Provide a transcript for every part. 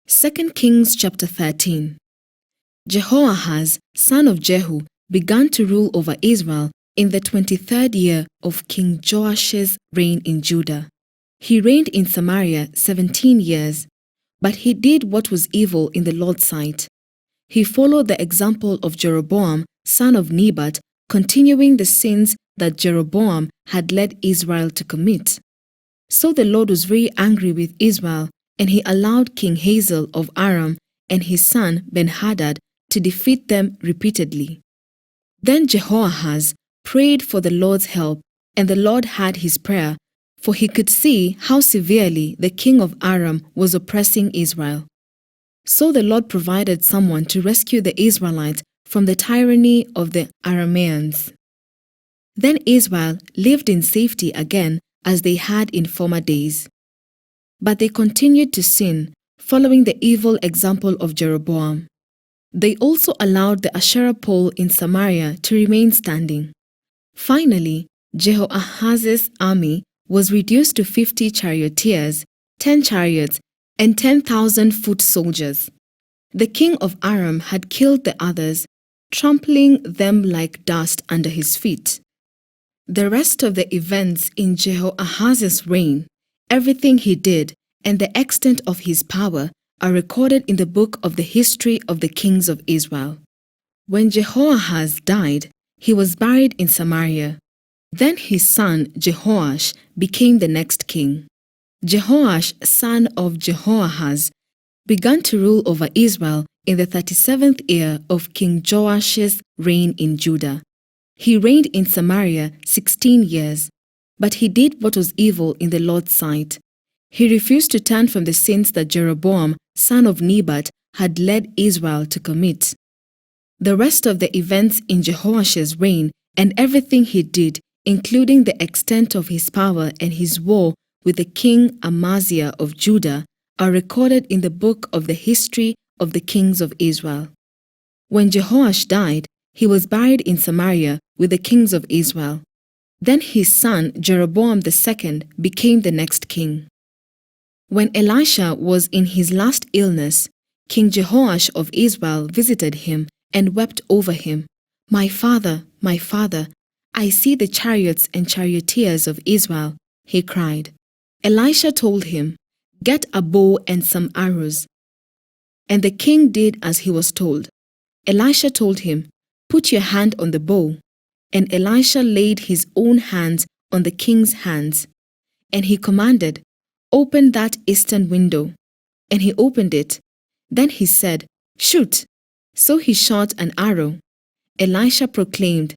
2 Kings chapter 13. Jehoahaz, son of Jehu, began to rule over Israel in the 23rd year of King Joash's reign in Judah. He reigned in Samaria 17 years, but he did what was evil in the Lord's sight. He followed the example of Jeroboam, son of Nebat, continuing the sins that Jeroboam had led Israel to commit. So the Lord was very angry with Israel, and he allowed King Hazael of Aram and his son Ben-Hadad to defeat them repeatedly. Then Jehoahaz prayed for the Lord's help, and the Lord heard his prayer, for he could see how severely the king of Aram was oppressing Israel. So the Lord provided someone to rescue the Israelites from the tyranny of the Arameans. Then Israel lived in safety again as they had in former days. But they continued to sin, following the evil example of Jeroboam. They also allowed the Asherah pole in Samaria to remain standing. Finally, Jehoahaz's army was reduced to 50 charioteers, 10 chariots, and 10,000 foot soldiers. The king of Aram had killed the others, trampling them like dust under his feet. The rest of the events in Jehoahaz's reign, everything he did, and the extent of his power are recorded in the book of the history of the kings of Israel. When Jehoahaz died, he was buried in Samaria. Then his son Jehoash became the next king. Jehoash, son of Jehoahaz, began to rule over Israel in the 37th year of King Joash's reign in Judah. He reigned in Samaria 16 years, but he did what was evil in the Lord's sight. He refused to turn from the sins that Jeroboam, son of Nebat, had led Israel to commit. The rest of the events in Jehoash's reign and everything he did, including the extent of his power and his war with the king Amaziah of Judah, are recorded in the book of the history of the kings of Israel. When Jehoash died, he was buried in Samaria with the kings of Israel. Then his son Jeroboam II became the next king. When Elisha was in his last illness, King Jehoash of Israel visited him and wept over him. My father, I see the chariots and charioteers of Israel," he cried. Elisha told him, "Get a bow and some arrows." And the king did as he was told. Elisha told him, "Put your hand on the bow." And Elisha laid his own hands on the king's hands. And he commanded, "Open that eastern window." And he opened it. Then he said, "Shoot." So he shot an arrow. Elisha proclaimed,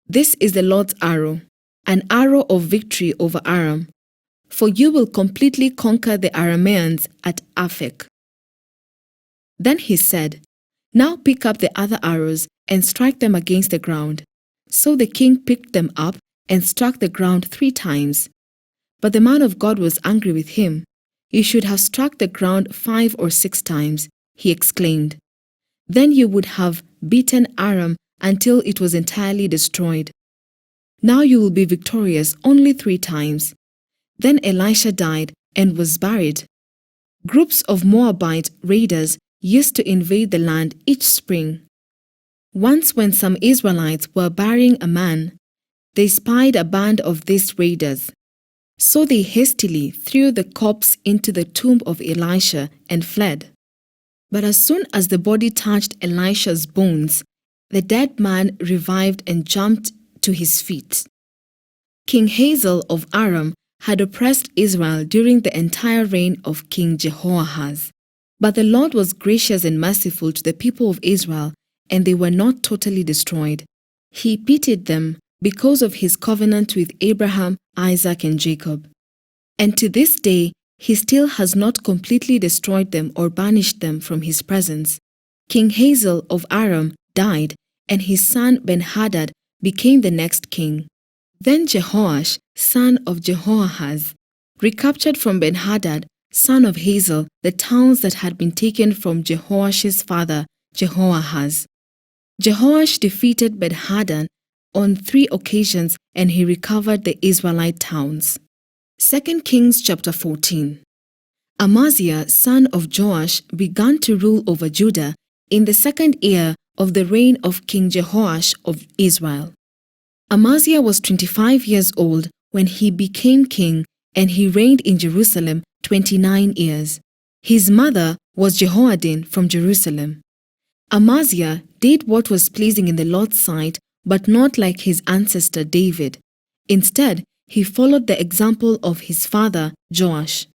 "This is the Lord's arrow, an arrow of victory over Aram. For you will completely conquer the Arameans at Aphek." Then he said, "Now pick up the other arrows and strike them against the ground." So the king picked them up and struck the ground 3 times. But the man of God was angry with him. "You should have struck the ground 5 or 6 times," he exclaimed. "Then you would have beaten Aram until it was entirely destroyed. Now you will be victorious only 3 times." Then Elisha died and was buried. Groups of Moabite raiders used to invade the land each spring. Once when some Israelites were burying a man, they spied a band of these raiders. So they hastily threw the corpse into the tomb of Elisha and fled. But as soon as the body touched Elisha's bones, the dead man revived and jumped to his feet. King Hazael of Aram had oppressed Israel during the entire reign of King Jehoahaz. But the Lord was gracious and merciful to the people of Israel, and they were not totally destroyed. He pitied them because of his covenant with Abraham, Isaac, and Jacob. And to this day, he still has not completely destroyed them or banished them from his presence. King Hazael of Aram died, and his son Ben-Hadad became the next king. Then Jehoash, son of Jehoahaz, recaptured from Ben-Hadad, son of Hazael, the towns that had been taken from Jehoash's father, Jehoahaz. Jehoash defeated Ben-Hadad on 3 occasions, and he recovered the Israelite towns. 2 Kings chapter 14. Amaziah, son of Joash, began to rule over Judah in the 2nd year of the reign of King Jehoash of Israel. Amaziah was 25 years old when he became king, and he reigned in Jerusalem 29 years. His mother was Jehoaddin from Jerusalem. Amaziah did what was pleasing in the Lord's sight, but not like his ancestor David. Instead, he followed the example of his father Joash.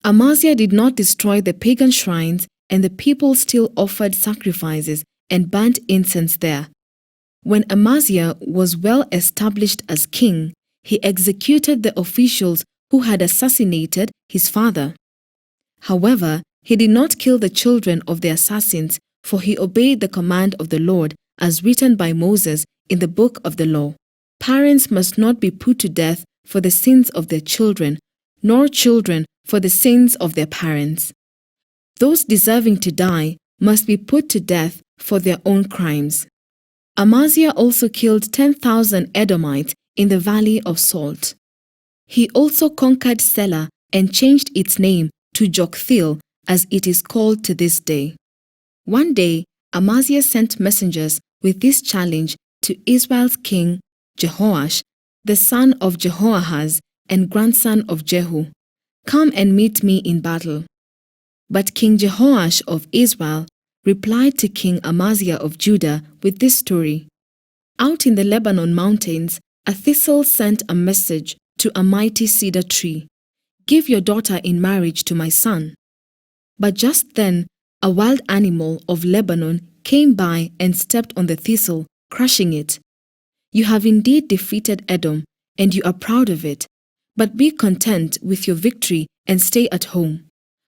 Amaziah did not destroy the pagan shrines, and the people still offered sacrifices and burnt incense there. When Amaziah was well established as king, he executed the officials who had assassinated his father. However, he did not kill the children of the assassins, for he obeyed the command of the Lord as written by Moses in the book of the law. Parents must not be put to death for the sins of their children, nor children for the sins of their parents. Those deserving to die must be put to death for their own crimes. Amaziah also killed 10,000 Edomites in the Valley of Salt. He also conquered Selah and changed its name to Joktheel, as it is called to this day. One day, Amaziah sent messengers with this challenge to Israel's king Jehoash, the son of Jehoahaz and grandson of Jehu, "Come and meet me in battle." But King Jehoash of Israel replied to King Amaziah of Judah with this story. Out in the Lebanon mountains, a thistle sent a message to a mighty cedar tree, "Give your daughter in marriage to my son." But just then, a wild animal of Lebanon came by and stepped on the thistle, crushing it. You have indeed defeated Edom, and you are proud of it. But be content with your victory and stay at home.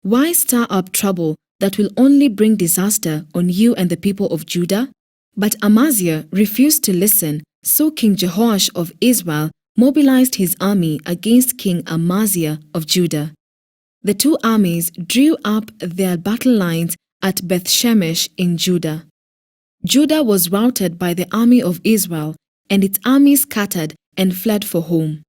Why stir up trouble that will only bring disaster on you and the people of Judah? But Amaziah refused to listen, so King Jehoash of Israel mobilized his army against King Amaziah of Judah. The two armies drew up their battle lines at Beth-Shemesh in Judah. Judah was routed by the army of Israel, and its army scattered and fled for home.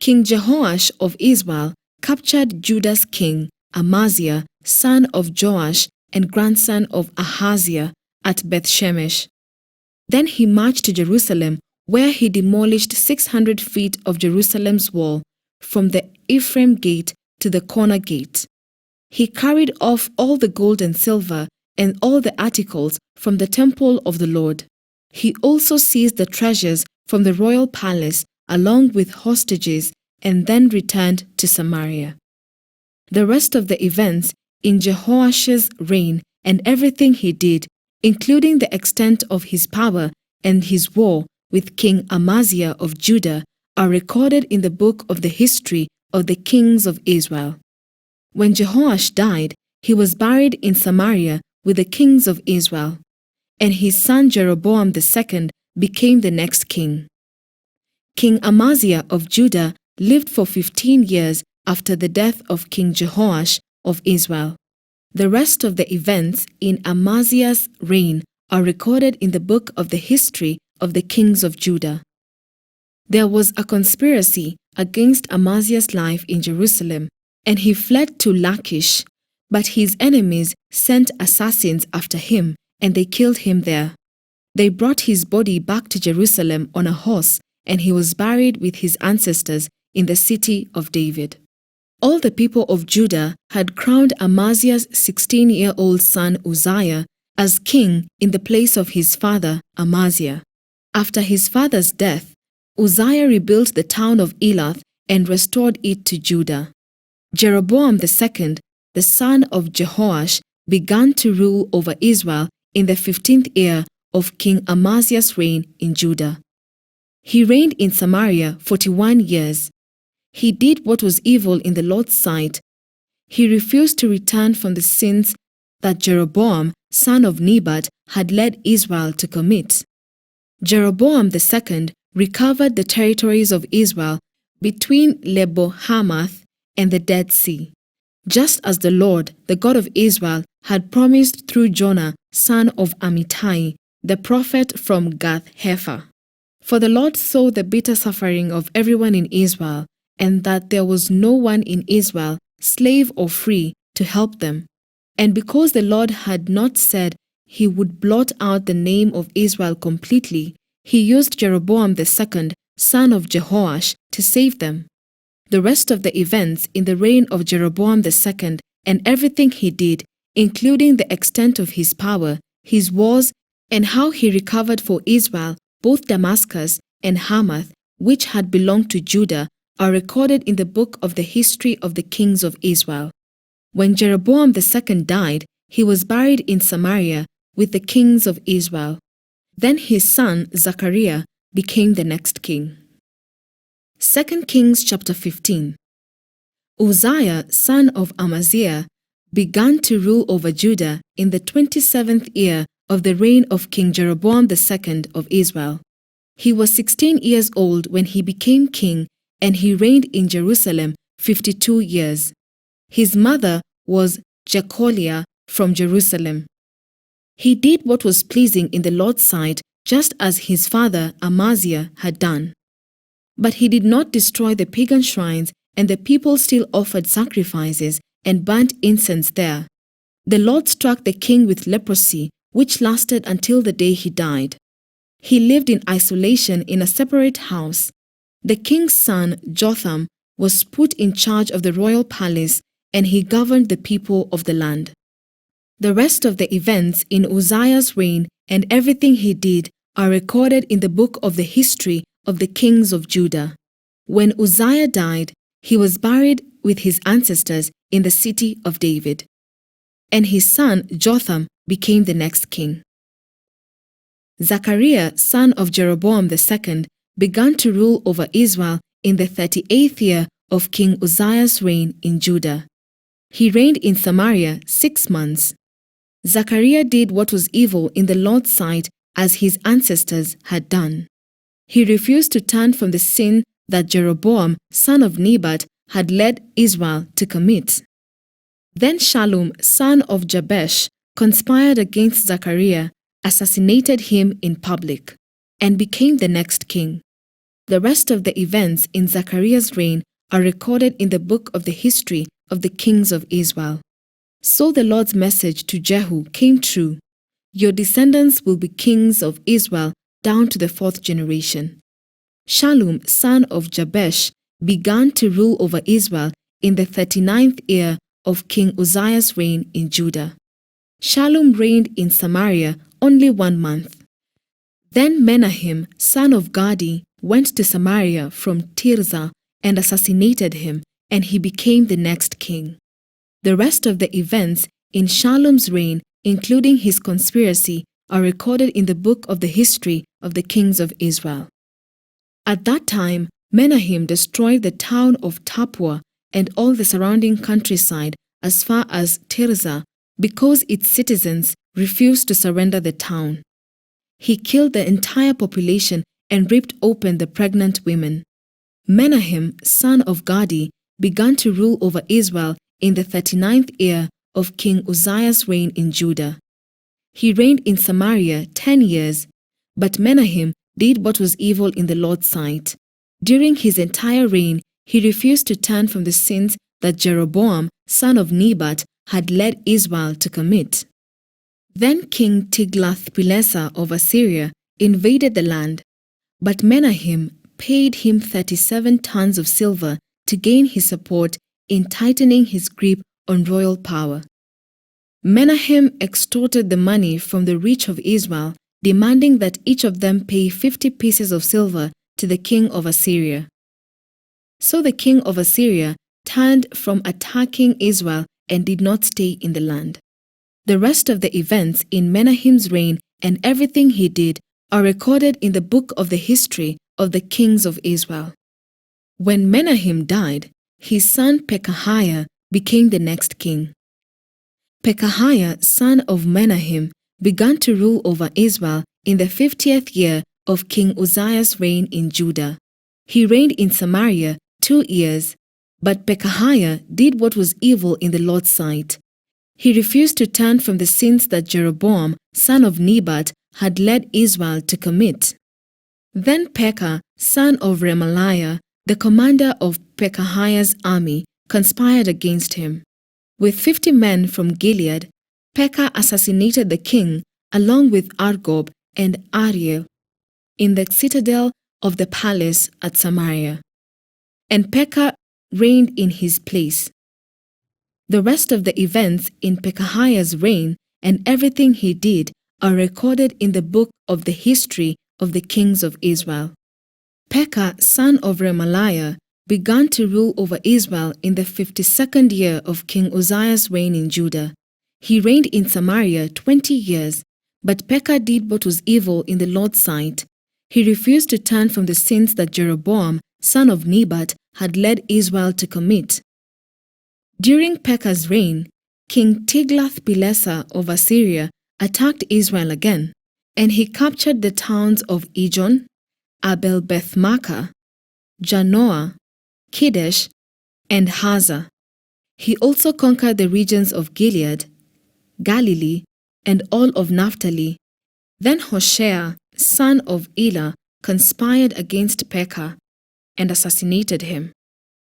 King Jehoash of Israel captured Judah's king, Amaziah, son of Joash and grandson of Ahaziah, at Beth-Shemesh. Then he marched to Jerusalem, where he demolished 600 feet of Jerusalem's wall, from the Ephraim gate to the corner gate. He carried off all the gold and silver and all the articles from the temple of the Lord. He also seized the treasures from the royal palace along with hostages, and then returned to Samaria. The rest of the events in Jehoash's reign and everything he did, including the extent of his power and his war with King Amaziah of Judah, are recorded in the book of the history of the kings of Israel. When Jehoash died, he was buried in Samaria with the kings of Israel, and his son Jeroboam II became the next king. King Amaziah of Judah lived for 15 years after the death of King Jehoash of Israel. The rest of the events in Amaziah's reign are recorded in the book of the history of the kings of Judah. There was a conspiracy against Amaziah's life in Jerusalem, and he fled to Lachish, but his enemies sent assassins after him, and they killed him there. They brought his body back to Jerusalem on a horse, and he was buried with his ancestors in the city of David. All the people of Judah had crowned Amaziah's 16-year-old son Uzziah as king in the place of his father Amaziah. After his father's death, Uzziah rebuilt the town of Elath and restored it to Judah. Jeroboam II, the son of Jehoash, began to rule over Israel in the 15th year of King Amaziah's reign in Judah. He reigned in Samaria 41 years. He did what was evil in the Lord's sight. He refused to return from the sins that Jeroboam, son of Nebat, had led Israel to commit. Jeroboam II recovered the territories of Israel between Lebo-Hamath and the Dead Sea, just as the Lord, the God of Israel, had promised through Jonah, son of Amittai, the prophet from Gath-Hepher. For the Lord saw the bitter suffering of everyone in Israel, and that there was no one in Israel, slave or free, to help them. And because the Lord had not said he would blot out the name of Israel completely, he used Jeroboam II, son of Jehoash, to save them. The rest of the events in the reign of Jeroboam II and everything he did, including the extent of his power, his wars, and how he recovered for Israel both Damascus and Hamath, which had belonged to Judah, are recorded in the book of the history of the kings of Israel. When Jeroboam II died, he was buried in Samaria with the kings of Israel. Then his son Zechariah became the next king. 2 Kings chapter 15. Uzziah, son of Amaziah, began to rule over Judah in the 27th year of the reign of King Jeroboam II of Israel. He was 16 years old when he became king, and he reigned in Jerusalem 52 years. His mother was Jecholiah from Jerusalem. He did what was pleasing in the Lord's sight, just as his father Amaziah had done. But he did not destroy the pagan shrines, and the people still offered sacrifices and burnt incense there. The Lord struck the king with leprosy, which lasted until the day he died. He lived in isolation in a separate house. The king's son, Jotham, was put in charge of the royal palace, and he governed the people of the land. The rest of the events in Uzziah's reign and everything he did are recorded in the book of the history of the kings of Judah. When Uzziah died, he was buried with his ancestors in the city of David. And his son Jotham became the next king. Zechariah, son of Jeroboam II, began to rule over Israel in the 38th year of King Uzziah's reign in Judah. He reigned in Samaria 6 months. Zechariah did what was evil in the Lord's sight as his ancestors had done. He refused to turn from the sin that Jeroboam, son of Nebat, had led Israel to commit. Then Shallum, son of Jabesh, conspired against Zechariah, assassinated him in public, and became the next king. The rest of the events in Zechariah's reign are recorded in the book of the history of the kings of Israel. So the Lord's message to Jehu came true. Your descendants will be kings of Israel down to the 4th generation. Shallum, son of Jabesh, began to rule over Israel in the 39th year of King Uzziah's reign in Judah. Shallum reigned in Samaria only 1 month. Then Menahem, son of Gadi, went to Samaria from Tirzah and assassinated him, and he became the next king. The rest of the events in Shallum's reign, including his conspiracy, are recorded in the book of the history of the kings of Israel. At that time, Menahem destroyed the town of Tapua and all the surrounding countryside as far as Tirzah because its citizens refused to surrender the town. He killed the entire population and ripped open the pregnant women. Menahem, son of Gadi, began to rule over Israel in the 39th year of King Uzziah's reign in Judah. He reigned in Samaria 10 years, but Menahem did what was evil in the Lord's sight. During his entire reign, he refused to turn from the sins that Jeroboam, son of Nebat, had led Israel to commit. Then King Tiglath-Pileser of Assyria invaded the land, but Menahem paid him 37 tons of silver to gain his support in tightening his grip on royal power. Menahem extorted the money from the rich of Israel, demanding that each of them pay 50 pieces of silver to the king of Assyria. So the king of Assyria turned from attacking Israel and did not stay in the land. The rest of the events in Menahem's reign and everything he did are recorded in the book of the history of the kings of Israel. When Menahem died, his son Pekahiah became the next king. Pekahiah, son of Menahem, began to rule over Israel in the 50th year of King Uzziah's reign in Judah. He reigned in Samaria 2 years, but Pekahiah did what was evil in the Lord's sight. He refused to turn from the sins that Jeroboam, son of Nebat, had led Israel to commit. Then Pekah, son of Remaliah, the commander of Pekahiah's army, conspired against him. With 50 men from Gilead, Pekah assassinated the king along with Argob and Ariel in the citadel of the palace at Samaria. And Pekah reigned in his place. The rest of the events in Pekahiah's reign and everything he did are recorded in the book of the history of the kings of Israel. Pekah, son of Remaliah, began to rule over Israel in the 52nd year of King Uzziah's reign in Judah. He reigned in Samaria 20 years, but Pekah did what was evil in the Lord's sight. He refused to turn from the sins that Jeroboam, son of Nebat, had led Israel to commit. During Pekah's reign, King Tiglath-Pileser of Assyria attacked Israel again, and he captured the towns of Ijon, Abel-Beth-Maachah, Janoah, Kedesh, and Hazah. He also conquered the regions of Gilead, Galilee, and all of Naphtali. Then Hoshea, son of Elah, conspired against Pekah and assassinated him.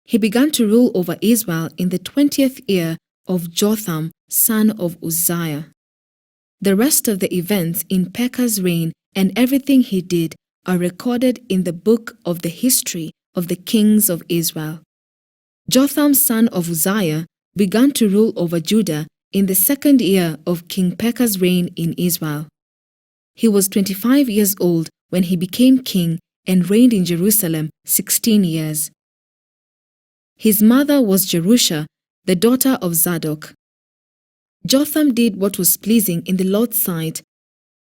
He began to rule over Israel in the 20th year of Jotham, son of Uzziah. The rest of the events in Pekah's reign and everything he did are recorded in the book of the history of the kings of Israel. Jotham, son of Uzziah, began to rule over Judah in the 2nd year of King Pekah's reign in Israel. He was 25 years old when he became king and reigned in Jerusalem 16 years. His mother was Jerusha, the daughter of Zadok. Jotham did what was pleasing in the Lord's sight.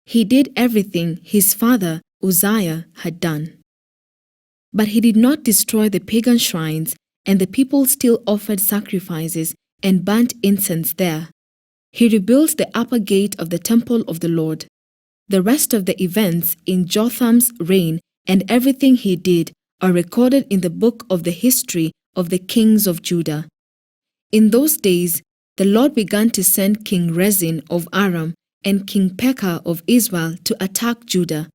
He did everything his father Uzziah had done. But he did not destroy the pagan shrines, and the people still offered sacrifices and burnt incense there. He rebuilt the upper gate of the temple of the Lord. The rest of the events in Jotham's reign and everything he did are recorded in the book of the history of the kings of Judah. In those days, the Lord began to send King Rezin of Aram and King Pekah of Israel to attack Judah.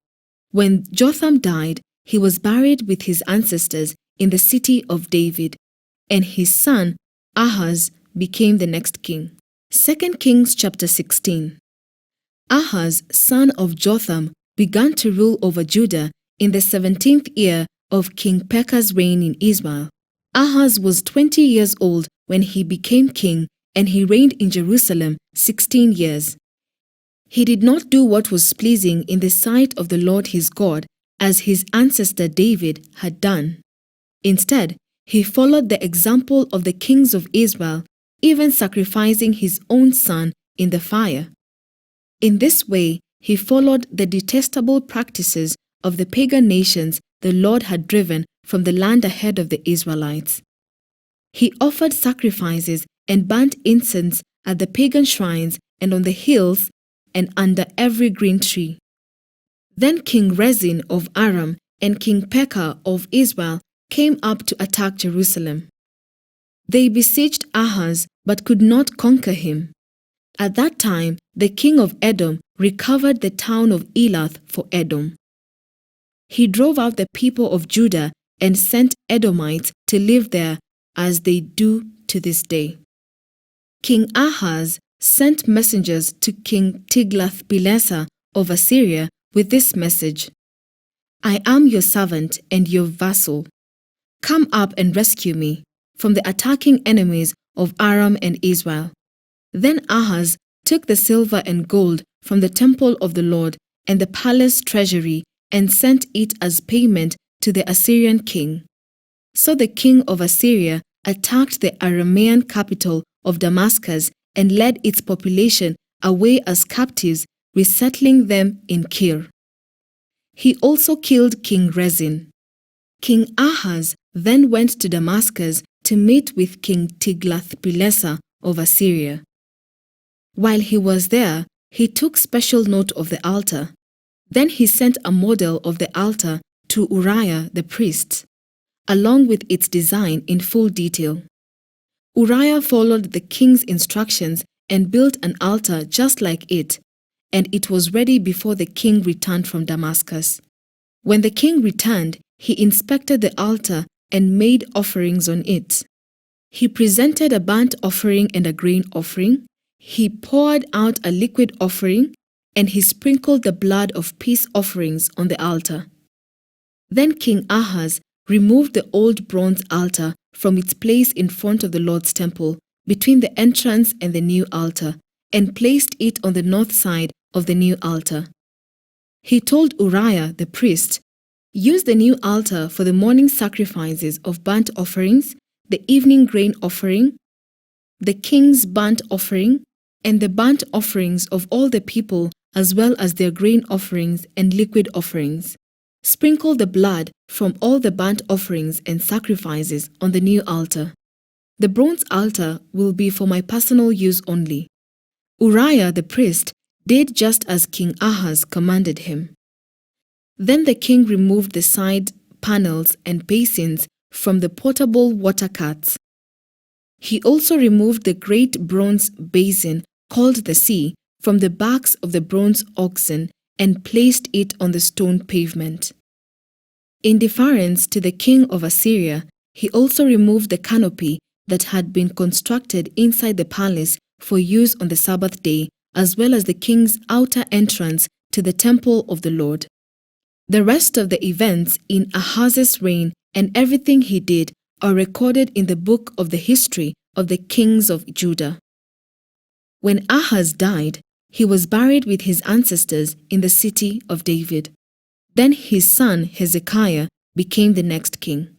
When Jotham died, he was buried with his ancestors in the city of David, and his son Ahaz became the next king. 2 Kings chapter 16. Ahaz, son of Jotham, began to rule over Judah in the 17th year of King Pekah's reign in Israel. Ahaz was 20 years old when he became king, and he reigned in Jerusalem 16 years. He did not do what was pleasing in the sight of the Lord his God, as his ancestor David had done. Instead, he followed the example of the kings of Israel, even sacrificing his own son in the fire. In this way, he followed the detestable practices of the pagan nations the Lord had driven from the land ahead of the Israelites. He offered sacrifices and burnt incense at the pagan shrines and on the hills and under every green tree. Then King Rezin of Aram and King Pekah of Israel came up to attack Jerusalem. They besieged Ahaz but could not conquer him. At that time, the king of Edom recovered the town of Elath for Edom. He drove out the people of Judah and sent Edomites to live there, as they do to this day. King Ahaz sent messengers to King Tiglath-Pileser of Assyria with this message: I am your servant and your vassal. Come up and rescue me from the attacking enemies of Aram and Israel. Then Ahaz took the silver and gold from the temple of the Lord and the palace treasury and sent it as payment to the Assyrian king. So the king of Assyria attacked the Aramean capital of Damascus and led its population away as captives, resettling them in Kir. He also killed King Rezin. King Ahaz then went to Damascus to meet with King Tiglath-Pileser of Assyria. While he was there, he took special note of the altar. Then he sent a model of the altar to Uriah the priest, along with its design in full detail. Uriah followed the king's instructions and built an altar just like it, and it was ready before the king returned from Damascus. When the king returned, he inspected the altar and made offerings on it. He presented a burnt offering and a grain offering. He poured out a liquid offering, and he sprinkled the blood of peace offerings on the altar. Then King Ahaz removed the old bronze altar from its place in front of the Lord's temple, between the entrance and the new altar, and placed it on the north side of the new altar. He told Uriah the priest, "Use the new altar for the morning sacrifices of burnt offerings, the evening grain offering, the king's burnt offering, and the burnt offerings of all the people, as well as their grain offerings and liquid offerings. Sprinkle the blood from all the burnt offerings and sacrifices on the new altar. The bronze altar will be for my personal use only." Uriah the priest did just as King Ahaz commanded him. Then the king removed the side panels and basins from the portable water carts. He also removed the great bronze basin called the sea from the backs of the bronze oxen and placed it on the stone pavement. In deference to the king of Assyria, he also removed the canopy that had been constructed inside the palace for use on the Sabbath day, as well as the king's outer entrance to the temple of the Lord. The rest of the events in Ahaz's reign and everything he did are recorded in the book of the history of the kings of Judah. When Ahaz died, he was buried with his ancestors in the city of David. Then his son Hezekiah became the next king.